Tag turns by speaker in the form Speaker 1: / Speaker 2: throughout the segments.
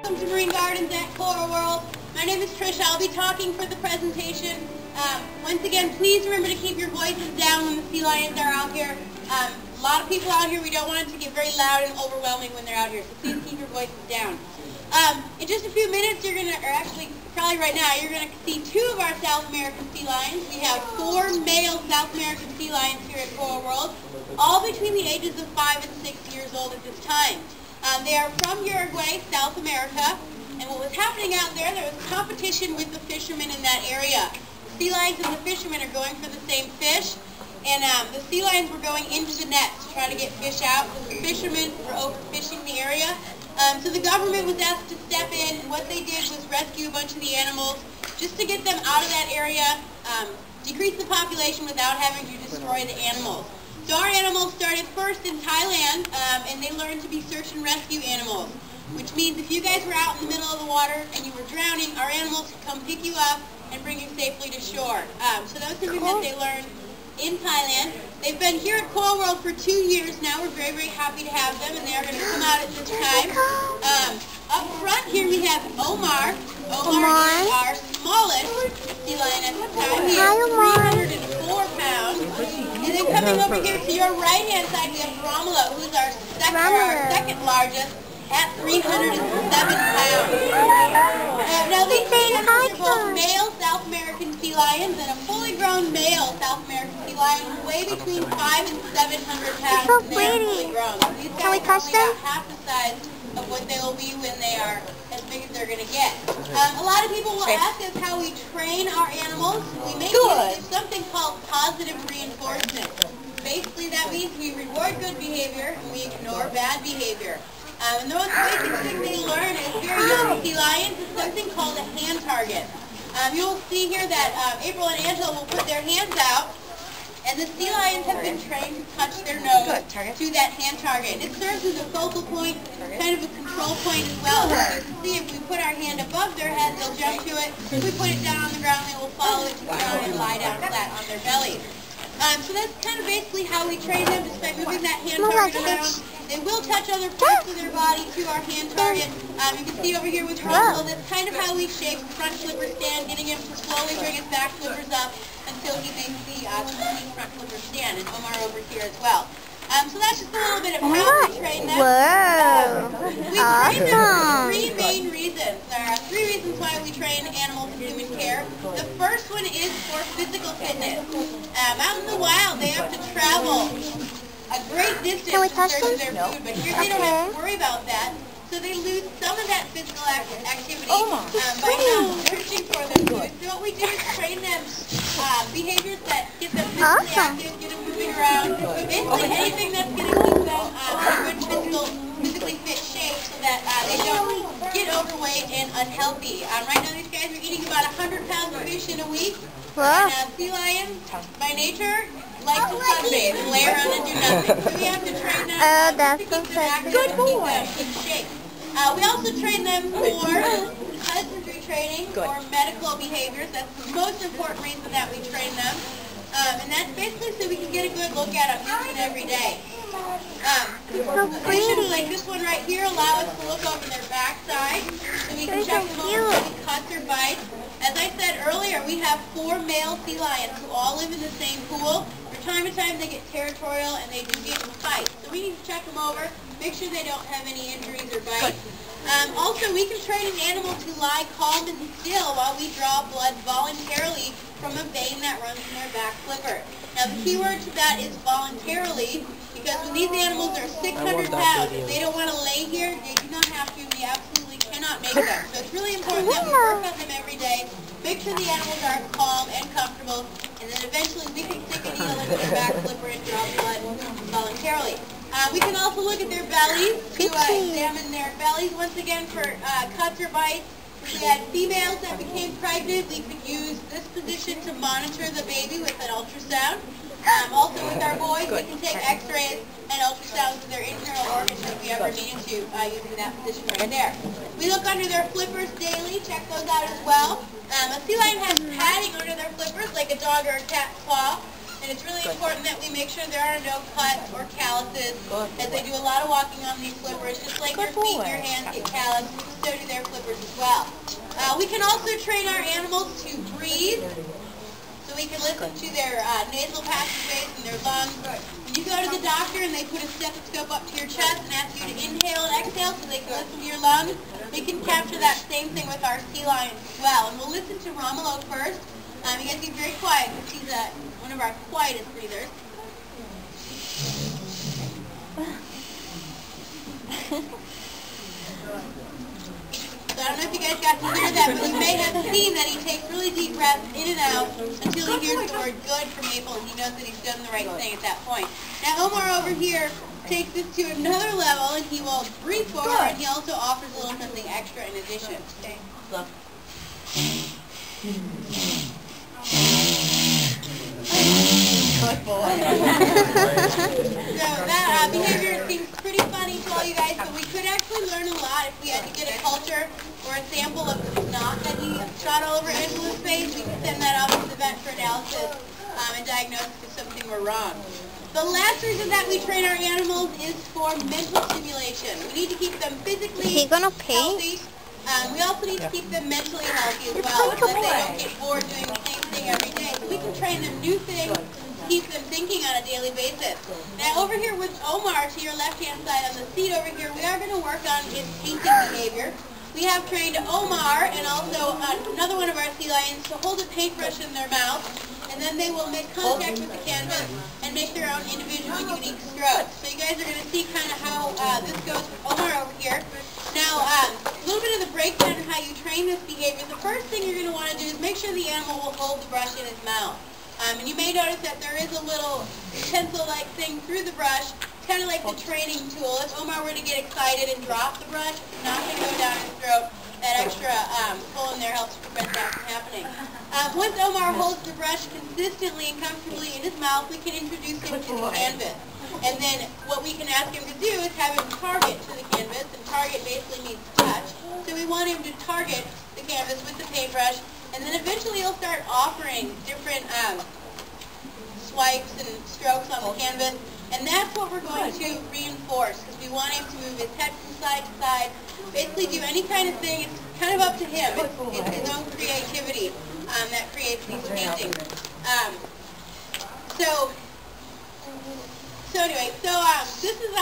Speaker 1: welcome to Marine Gardens at Coral World. My name is Trisha. I'll be talking for the presentation. Once again, please remember to keep your voices down when the sea lions are out here. A lot of people out here, we don't want it to get very loud and overwhelming when they're out here, so please keep your voices down. In just a few minutes, you're going to, or actually probably right now, you're going to see two of our South American sea lions. We have 4 male South American sea lions here at Coral World, all between the ages of 5 and 6 years old at this time. They are from Uruguay, South America, and what was happening out there, there was competition with the fishermen in that area. The sea lions and the fishermen are going for the same fish, and the sea lions were going into the nets to try to get fish out because the fishermen were overfishing the area. So the government was asked to step in, and what they did was rescue a bunch of the animals just to get them out of that area, decrease the population without having to destroy the animals. So our animals started first in Thailand, and they learned to be search and rescue animals, which means if you guys were out in the middle of the water and you were drowning, our animals could come pick you up and bring you safely to shore. So that was something that they learned in Thailand. They've been here at Coral World for 2 years now. We're very, very happy to have them, and they are going to come out at this time. Up front here we have Omar. Omar is our smallest sea lion at the time. He is 304 pounds. And then coming over here to your right-hand side, we have Romulo, who is our second largest at 307 pounds. Now these animals are both male South American sea lions and a fully grown male South American sea lion who weigh between 500 and 700 pounds.
Speaker 2: So
Speaker 1: and they are fully grown. So these guys are only about half the size of what they will be when they are as big as they're going to get. A lot of people will ask us how we train our animals. We make use of something called positive reinforcement. Basically that means we reward good behavior and we ignore bad behavior. And the most basic thing they learn as very young sea lions is something called a hand target. You'll see here that April and Angela will put their hands out, and the sea lions have been trained to touch their nose to that hand target. It serves as a focal point, kind of a control point as well. As you can see, if we put our hand above their head, they'll jump to it. If we put it down on the ground, they will follow it to the ground and lie down flat on their belly. So that's kind of basically how we train them, just by moving that hand target around. They will touch other parts of their body to our hand target. You can see over here with Russell, that's kind of how we shape the front flipper stand, getting him to slowly bring his back flippers up until he makes the complete front flipper stand, and Omar over here as well. So that's just a little bit of how we train them. We train them for 3 main reasons. There are 3 reasons why we train animals in human care. The first one is for physical fitness. Out in the wild, they have to travel a great distance in search of their food, but here they don't have to worry about that. So they lose some of that physical activity by not searching for their food. So what we do is train them behaviors that get them physically active, get them moving around, basically anything that's going to keep them in a good physically fit shape so that they don't get overweight and unhealthy. Right now these guys are eating about 100 pounds of fish in a week. And sea lions, by nature, like to sunbathe and lay around and do nothing. So we have to train them to keep them active and keep them in shape. We also train them for husbandry training or medical behaviors. That's the most important reason that we train them. And that's basically so we can get a good look at them each and every day. Positions like this one right here allow us to look over their backside so we can check them over for any cuts or bites. As I said earlier, we have 4 male sea lions who all live in the same pool. From time to time they get territorial and they do get in fights. So we need to check them over, make sure they don't have any injuries or bites. Also, we can train an animal to lie calm and still while we draw blood voluntarily from a vein that runs in their back flipper. Now the key word to that is voluntarily, because when these animals are 600 pounds, if they don't want to lay here, they do not have to. We absolutely cannot make them. So it's really important that we work on them every day, make sure the animals are calm and comfortable, and then eventually we can stick a needle into their back flipper and draw blood voluntarily. We can also look at their bellies to examine their bellies once again for cuts or bites. If we had females that became pregnant, we could use this position to monitor the baby with an ultrasound. Also with our boys, we can take x-rays and ultrasounds of their internal organs if we ever needed to using that position right there. We look under their flippers daily, check those out as well. A sea lion has padding under their flippers like a dog or a cat's paw. And And it's really important that we make sure there are no cuts or calluses, as they do a lot of walking on these flippers. Just like your feet and your hands get calloused, so do their flippers as well. We can also train our animals to breathe. So we can listen to their nasal passageways and their lungs. When you go to the doctor and they put a stethoscope up to your chest and ask you to inhale and exhale so they can listen to your lungs, they can capture that same thing with our sea lions as well. And we'll listen to Romulo first. You guys be very quiet because he's one of our quietest breathers. So I don't know if you guys got to hear that, but you may have seen that he takes really deep breaths in and out until he hears the word good from Maple, and he knows that he's done the right thing at that point. Now Omar over here takes this to another level, and he will breathe forward, and he also offers a little something extra in addition. Okay. Good boy. So that behavior seems pretty funny to all you guys, but we could actually learn a lot if we had to get a culture or a sample of the snot that he shot all over Angela's face. We could send that off to the vet for analysis and diagnosis if something were wrong. The last reason that we train our animals is for mental stimulation. We need to keep them physically healthy. We also need to keep them mentally healthy as well, so that they don't get bored doing the same thing every day. So we can train them new things, keep them thinking on a daily basis. Now over here with Omar, to your left-hand side on the seat over here, we are going to work on his painting behavior. We have trained Omar and also another one of our sea lions to hold a paintbrush in their mouth, and then they will make contact with the canvas and make their own individual unique strokes. So you guys are going to see kind of how this goes with Omar over here. Now, a little bit of the breakdown of how you train this behavior. The first thing you're going to want to do is make sure the animal will hold the brush in his mouth. And you may notice that there is a little pencil-like thing through the brush, kind of like the training tool. If Omar were to get excited and drop the brush, it's not going to go down his throat. That extra pull in there helps prevent that from happening. Once Omar holds the brush consistently and comfortably in his mouth, we can introduce him to the canvas. And then what we can ask him to do is have him target to the canvas, and target basically means touch. So we want him to target the canvas with the paintbrush, and then eventually he'll start offering different swipes and strokes on the canvas, and that's what we're going to reinforce, because we want him to move his head from side to side, basically do any kind of thing. It's kind of up to him. It's his own creativity that creates these paintings. So anyway, this is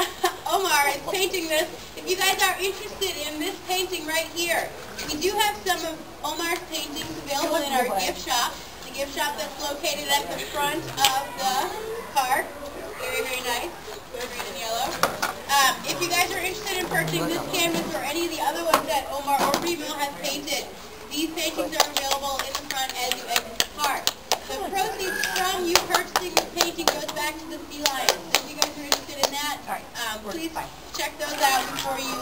Speaker 1: Omar is painting this. If you guys are interested in this painting right here, we do have some of Omar's paintings available in our gift shop. The gift shop that's located at the front of the park. Very, very nice. Green and yellow. If you guys are interested in purchasing this canvas or any of the other ones that Omar or Remil has painted, these paintings are available in the front as you exit the park. The proceeds from you purchasing the painting goes back to the sea lions. So if you guys are interested in that, please check those out before you